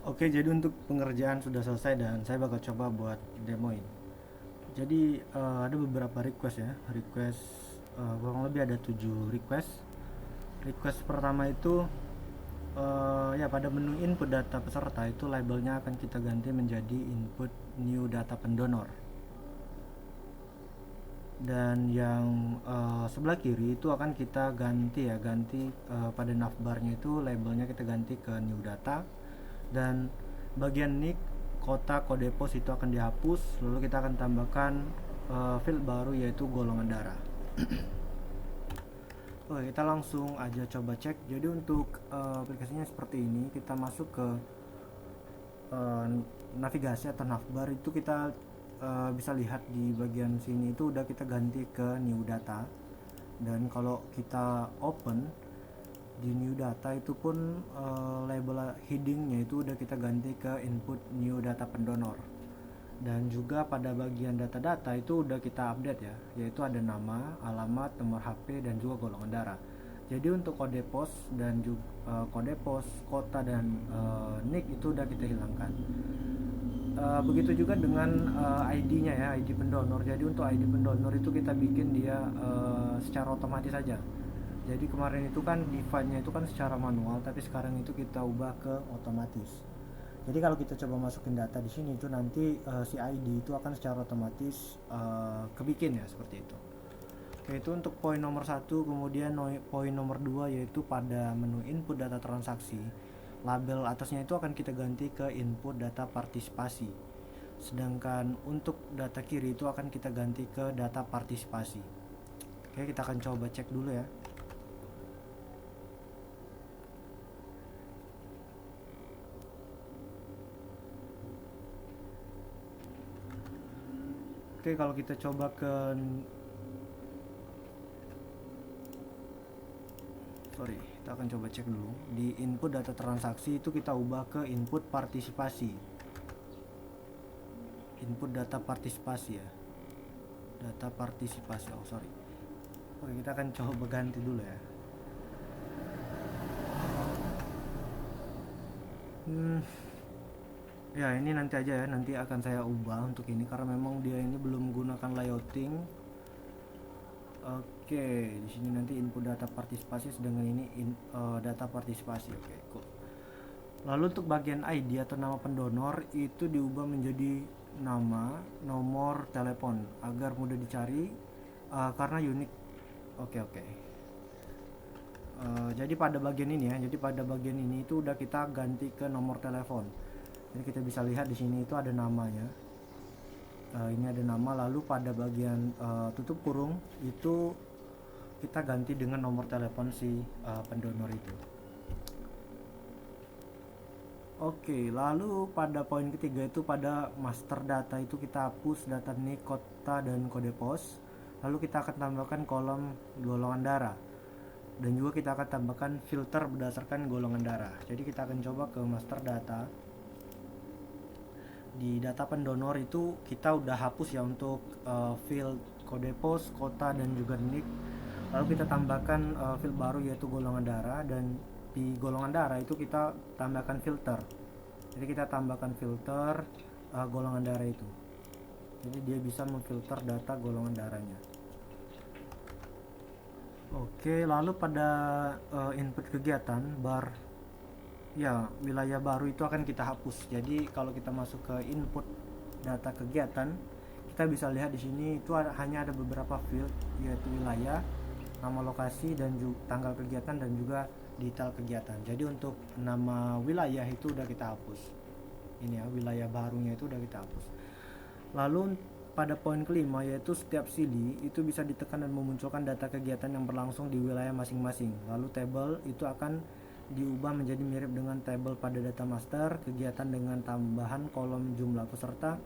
Oke, jadi untuk pengerjaan sudah selesai dan saya bakal coba buat demoin. Jadi ada beberapa request ya, request kurang lebih ada 7 request. Request pertama itu ya pada menu input data peserta itu labelnya akan kita ganti menjadi input new data pendonor. Dan yang sebelah kiri itu akan kita ganti ya, ganti pada navbarnya itu labelnya kita ganti ke new data, dan bagian nick, kota, kode pos itu akan dihapus, lalu kita akan tambahkan field baru yaitu golongan darah. Oke, kita langsung aja coba cek. Jadi untuk aplikasinya seperti ini, kita masuk ke eh, navigasi atau navbar itu kita bisa lihat di bagian sini itu udah kita ganti ke new data. Dan kalau kita open di new data itu pun label headingnya itu udah kita ganti ke input new data pendonor. Dan juga pada bagian data-data itu udah kita update ya, yaitu ada nama, alamat, nomor HP, dan juga golongan darah. Jadi untuk kode pos dan juga kode pos, kota, dan nick itu udah kita hilangkan. Begitu juga dengan ID-nya ya, ID pendonor. Jadi untuk ID pendonor itu kita bikin dia secara otomatis saja. Jadi kemarin itu kan define-nya itu kan secara manual, tapi sekarang itu kita ubah ke otomatis. Jadi kalau kita coba masukin data di sini itu nanti si ID itu akan secara otomatis kebikin ya, seperti itu. Oke, itu untuk poin nomor satu. Kemudian poin nomor 2 yaitu pada menu input data transaksi, label atasnya itu akan kita ganti ke input data partisipasi. Sedangkan untuk data kiri itu akan kita ganti ke data partisipasi. Oke, kita akan coba cek dulu ya. Oke, kalau kita coba ke kita akan coba cek dulu. Di input data transaksi itu kita ubah ke input partisipasi. Input data partisipasi ya. Data partisipasi. Oh, sorry. Oke, kita akan coba ganti dulu ya. Hmm, ya ini nanti aja ya, nanti akan saya ubah untuk ini karena memang dia ini belum menggunakan layouting. Oke, di sini nanti input data partisipasi, sedangkan ini data partisipasi. Oke, cool. Lalu untuk bagian ID atau nama pendonor itu diubah menjadi nama, nomor telepon agar mudah dicari karena unik. Oke, oke. Jadi pada bagian ini ya, jadi pada bagian ini itu udah kita ganti ke nomor telepon. Jadi kita bisa lihat di sini itu ada namanya. Ini ada nama, lalu pada bagian tutup kurung itu kita ganti dengan nomor telepon si pendonor itu. Oke, lalu pada poin ketiga itu pada master data itu kita hapus data NIK, kota, dan kode pos. Lalu kita akan tambahkan kolom golongan darah. Dan juga kita akan tambahkan filter berdasarkan golongan darah. Jadi kita akan coba ke master data. Di data pendonor itu kita udah hapus ya untuk field kode pos, kota, dan juga NIK. Lalu kita tambahkan field baru yaitu golongan darah, dan di golongan darah itu kita tambahkan filter. Jadi kita tambahkan filter golongan darah itu. Jadi dia bisa memfilter data golongan darahnya. Oke, lalu pada input kegiatan bar ya, wilayah baru itu akan kita hapus. Jadi kalau kita masuk ke input data kegiatan, kita bisa lihat di sini itu hanya ada beberapa field yaitu wilayah, nama lokasi, dan juga tanggal kegiatan, dan juga detail kegiatan. Jadi untuk nama wilayah itu udah kita hapus. Ini ya, wilayah barunya itu udah kita hapus. Lalu pada poin kelima yaitu setiap CD itu bisa ditekan dan memunculkan data kegiatan yang berlangsung di wilayah masing-masing. Lalu table itu akan diubah menjadi mirip dengan table pada data master kegiatan dengan tambahan kolom jumlah peserta.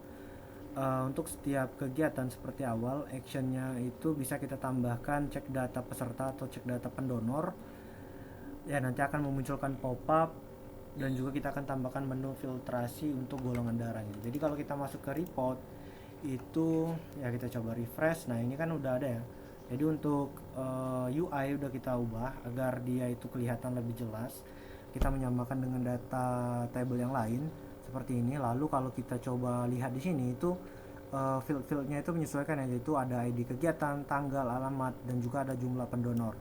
Untuk setiap kegiatan seperti awal, actionnya itu bisa kita tambahkan cek data peserta atau cek data pendonor. Ya, nanti akan memunculkan pop-up, dan juga kita akan tambahkan menu filtrasi untuk golongan darahnya. Jadi kalau kita masuk ke report itu ya kita coba refresh. Nah, ini kan udah ada ya. Jadi untuk UI udah kita ubah agar dia itu kelihatan lebih jelas. kita menyamakan dengan data table yang lain seperti ini. Lalu kalau kita coba lihat di sini itu field-fieldnya itu menyesuaikan ya, yaitu ada ID kegiatan, tanggal, alamat, dan juga ada jumlah pendonor.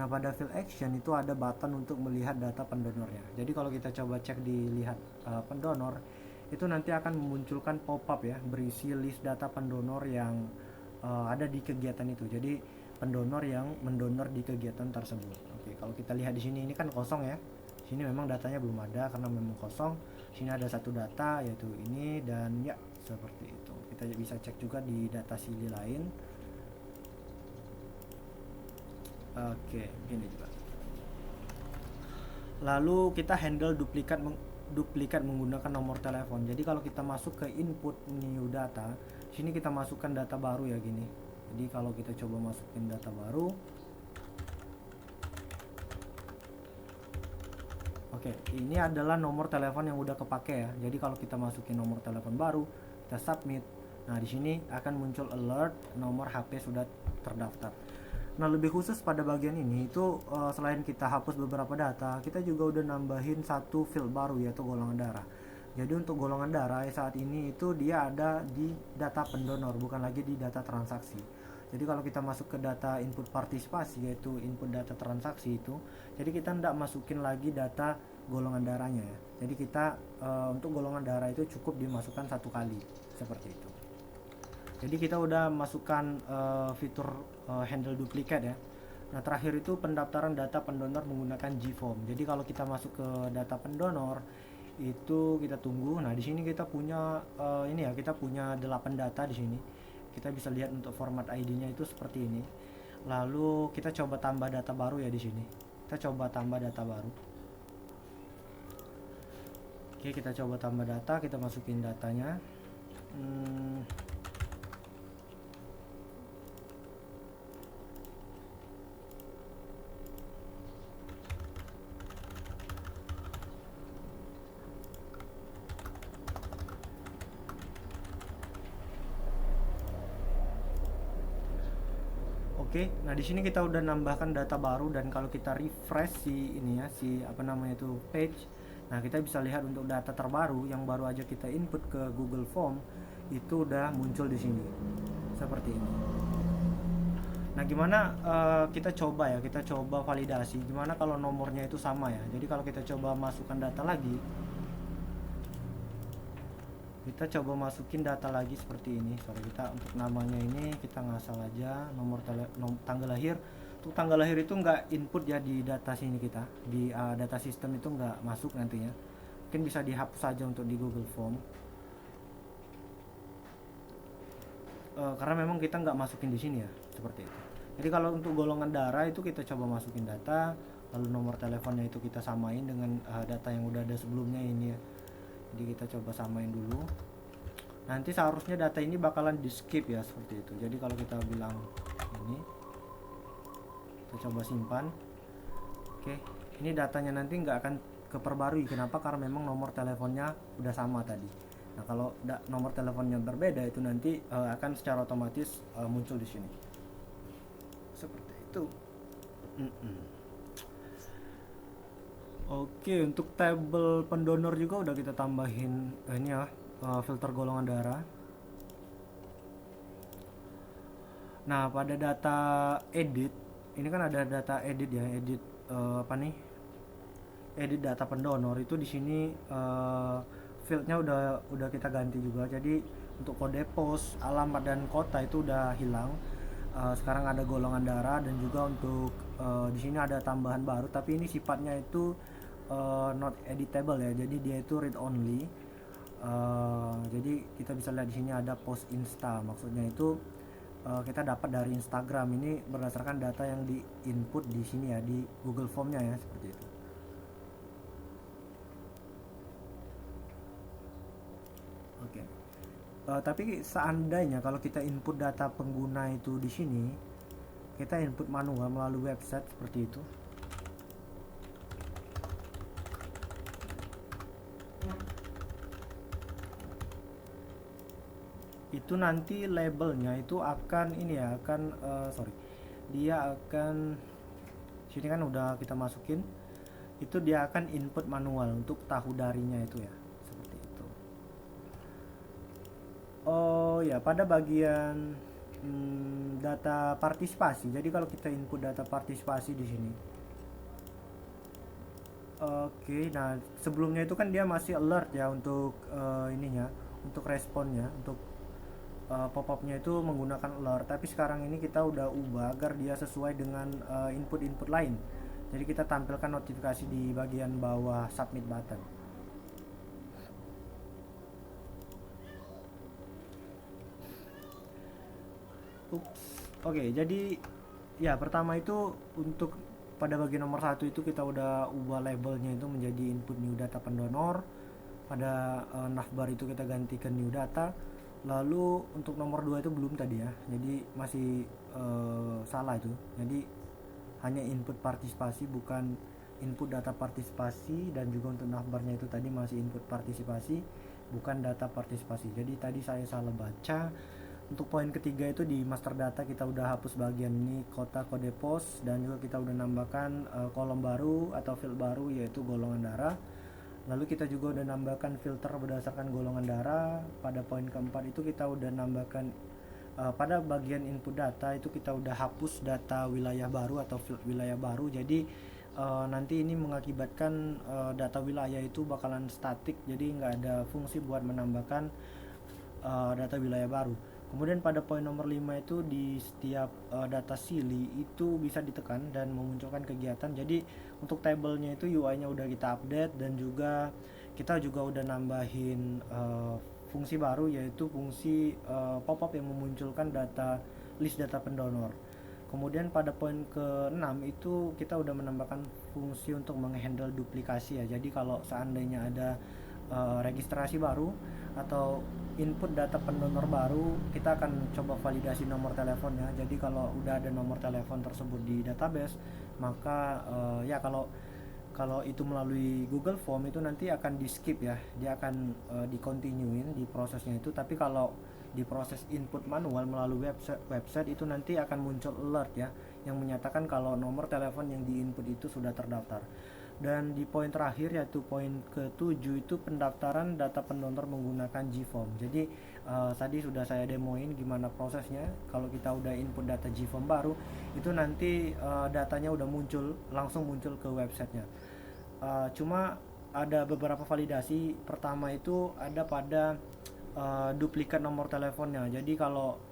Nah, pada field action itu ada button untuk melihat data pendonornya. Jadi kalau kita coba cek di lihat pendonor, itu nanti akan memunculkan pop-up ya, berisi list data pendonor yang ada di kegiatan itu. Jadi pendonor yang mendonor di kegiatan tersebut. Oke, kalau kita lihat di sini, ini kan kosong ya. Sini memang datanya belum ada karena memang kosong. Sini ada satu data yaitu ini, dan ya seperti itu. Kita bisa cek juga di data sili lain. Oke, ini juga. Lalu kita handle duplikat menggunakan nomor telepon. Jadi kalau kita masuk ke input new data, sini kita masukkan data baru ya gini. Jadi kalau kita coba masukin data baru, oke, ini adalah nomor telepon yang udah kepake ya. Jadi kalau kita masukin nomor telepon baru, kita submit. Nah, di sini akan muncul alert nomor HP sudah terdaftar. Nah, lebih khusus pada bagian ini itu selain kita hapus beberapa data, kita juga udah nambahin satu field baru yaitu golongan darah. Jadi untuk golongan darah saat ini itu dia ada di data pendonor, bukan lagi di data transaksi. Jadi kalau kita masuk ke data input partisipasi yaitu input data transaksi itu, jadi kita tidak masukin lagi data golongan darahnya ya. Jadi kita untuk golongan darah itu cukup dimasukkan satu kali seperti itu. Jadi kita udah masukkan fitur handle duplicate ya. Nah, terakhir itu pendaftaran data pendonor menggunakan GForm. Jadi kalau kita masuk ke data pendonor itu kita tunggu. Nah, di sini kita punya ini ya, kita punya 8 data di sini. Kita bisa lihat untuk format ID-nya itu seperti ini. Lalu kita coba tambah data baru ya di sini. Kita coba tambah data baru. Oke, kita coba tambah data, kita masukin datanya. Oke, nah di sini kita udah nambahkan data baru, dan kalau kita refresh si ini ya, si apa namanya itu page, nah kita bisa lihat untuk data terbaru yang baru aja kita input ke Google Form itu udah muncul di sini seperti ini. Nah, gimana kita coba ya, kita coba validasi gimana kalau nomornya itu sama ya. Jadi kalau kita coba masukkan data lagi, kita coba masukin data lagi seperti ini. Sorry, kita untuk namanya ini kita ngasal aja tanggal lahir. Untuk tanggal lahir itu nggak input ya di data sini, kita di data sistem itu nggak masuk nantinya. Mungkin bisa dihapus saja untuk di Google Form karena memang kita nggak masukin di sini ya, seperti itu. Jadi kalau untuk golongan darah itu kita coba masukin data, lalu nomor teleponnya itu kita samain dengan data yang udah ada sebelumnya ini ya. Jadi kita coba samain dulu. Nanti seharusnya data ini bakalan di skip ya, seperti itu. Jadi kalau kita bilang ini, kita coba simpan. Oke, ini datanya nanti nggak akan keperbarui. Kenapa? Karena memang nomor teleponnya udah sama tadi. Nah, kalau nomor teleponnya berbeda itu nanti akan secara otomatis muncul di sini. Seperti itu. Oke, untuk tabel pendonor juga udah kita tambahin ini ya, filter golongan darah. Nah, pada data edit, ini kan ada data edit ya, edit apa nih? Edit data pendonor itu di sini fieldnya udah kita ganti juga. Jadi untuk kode pos, alamat dan kota itu udah hilang. Sekarang ada golongan darah, dan juga untuk di sini ada tambahan baru, tapi ini sifatnya itu not editable ya. Jadi dia itu read only. Jadi kita bisa lihat di sini ada post insta. Maksudnya itu kita dapat dari Instagram, ini berdasarkan data yang di input di sini ya, di Google Formnya ya, seperti itu. Oke. Tapi seandainya kalau kita input data pengguna itu di sini, kita input manual melalui website seperti itu nanti labelnya itu akan ini ya, akan dia akan sini kan udah kita masukin. itu dia akan input manual untuk tahu darinya itu ya, seperti itu. Oh ya, pada bagian data partisipasi. Jadi kalau kita input data partisipasi di sini, oke, nah sebelumnya itu kan dia masih alert ya untuk ininya, untuk responnya, untuk pop-upnya itu menggunakan alert. Tapi sekarang ini kita udah ubah agar dia sesuai dengan input-input lain. Jadi kita tampilkan notifikasi di bagian bawah submit button. Ups. Oke, jadi ya pertama itu untuk pada bagian nomor satu itu kita udah ubah labelnya itu menjadi input new data pendonor. Pada navbar itu kita ganti ke new data. Lalu untuk nomor 2 itu belum tadi ya, jadi masih salah itu. Jadi hanya input partisipasi, bukan input data partisipasi. Dan juga untuk navbarnya itu tadi masih input partisipasi, bukan data partisipasi. Jadi tadi saya salah baca. Untuk poin ketiga itu di master data kita udah hapus bagian ini kota kode pos, dan juga kita udah nambahkan kolom baru atau field baru yaitu golongan darah. Lalu kita juga udah nambahkan filter berdasarkan golongan darah. Pada poin keempat itu kita udah nambahkan pada bagian input data itu kita udah hapus data wilayah baru atau field wilayah baru. Jadi nanti ini mengakibatkan data wilayah itu bakalan statik, jadi nggak ada fungsi buat menambahkan data wilayah baru. Kemudian pada poin nomor 5 itu di setiap data sili itu bisa ditekan dan memunculkan kegiatan. Jadi untuk tabelnya itu UI-nya udah kita update, dan juga kita juga udah nambahin fungsi baru yaitu fungsi pop-up yang memunculkan data list data pendonor. Kemudian pada poin ke-6 itu kita udah menambahkan fungsi untuk menghandle duplikasi ya. Jadi kalau seandainya ada registrasi baru atau input data pendonor baru, kita akan coba validasi nomor teleponnya. Jadi kalau udah ada nomor telepon tersebut di database, maka ya kalau kalau itu melalui Google Form itu nanti akan di skip ya, dia akan dikontinuin di prosesnya itu. Tapi kalau di proses input manual melalui website itu nanti akan muncul alert ya, yang menyatakan kalau nomor telepon yang diinput itu sudah terdaftar. Dan di poin terakhir yaitu poin ke-7 itu pendaftaran data pendonor menggunakan GForm. Jadi tadi sudah saya demoin gimana prosesnya. Kalau kita udah input data GForm baru, itu nanti datanya udah muncul, langsung muncul ke websitenya. Cuma ada beberapa validasi. Pertama itu ada pada duplikat nomor teleponnya. Jadi kalau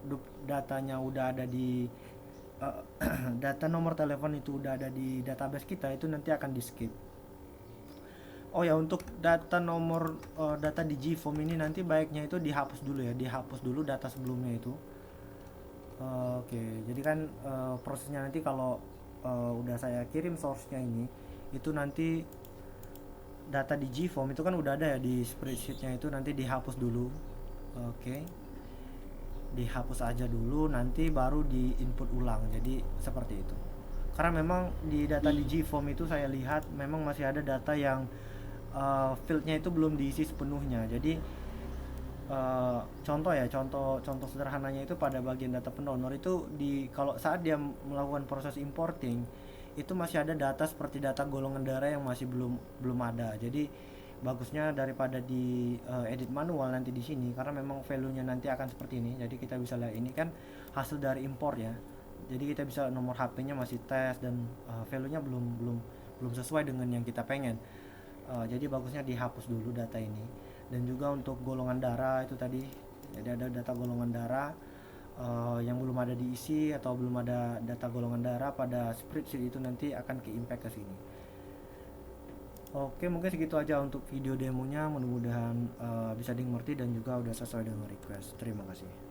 datanya udah ada di data nomor telepon itu udah ada di database kita, itu nanti akan di skip. Oh ya, untuk data nomor data di GForm ini nanti baiknya itu dihapus dulu ya, dihapus dulu data sebelumnya itu. Oke, jadi kan prosesnya nanti kalau udah saya kirim source-nya ini, itu nanti data di GForm itu kan udah ada ya di spreadsheet-nya, itu nanti dihapus dulu. Oke, dihapus aja dulu, nanti baru di input ulang. Jadi seperti itu. Karena memang di data di GForm itu saya lihat memang masih ada data yang fieldnya itu belum diisi sepenuhnya. Jadi contoh ya, contoh sederhananya itu pada bagian data pendonor itu, di kalau saat dia melakukan proses importing itu masih ada data seperti data golongan darah yang masih belum ada. Jadi bagusnya daripada di edit manual nanti di sini, karena memang value-nya nanti akan seperti ini. Jadi kita bisa lihat ini kan hasil dari import ya. Jadi kita bisa nomor HP-nya masih tes, dan value-nya belum sesuai dengan yang kita pengen. Jadi bagusnya dihapus dulu data ini. Dan juga untuk golongan darah itu tadi, jadi ada data golongan darah yang belum ada diisi atau belum ada data golongan darah pada spreadsheet itu nanti akan ke impact ke sini. Oke, mungkin segitu aja untuk video demonya. Mudah-mudahan bisa dimengerti dan juga udah sesuai dengan request. Terima kasih.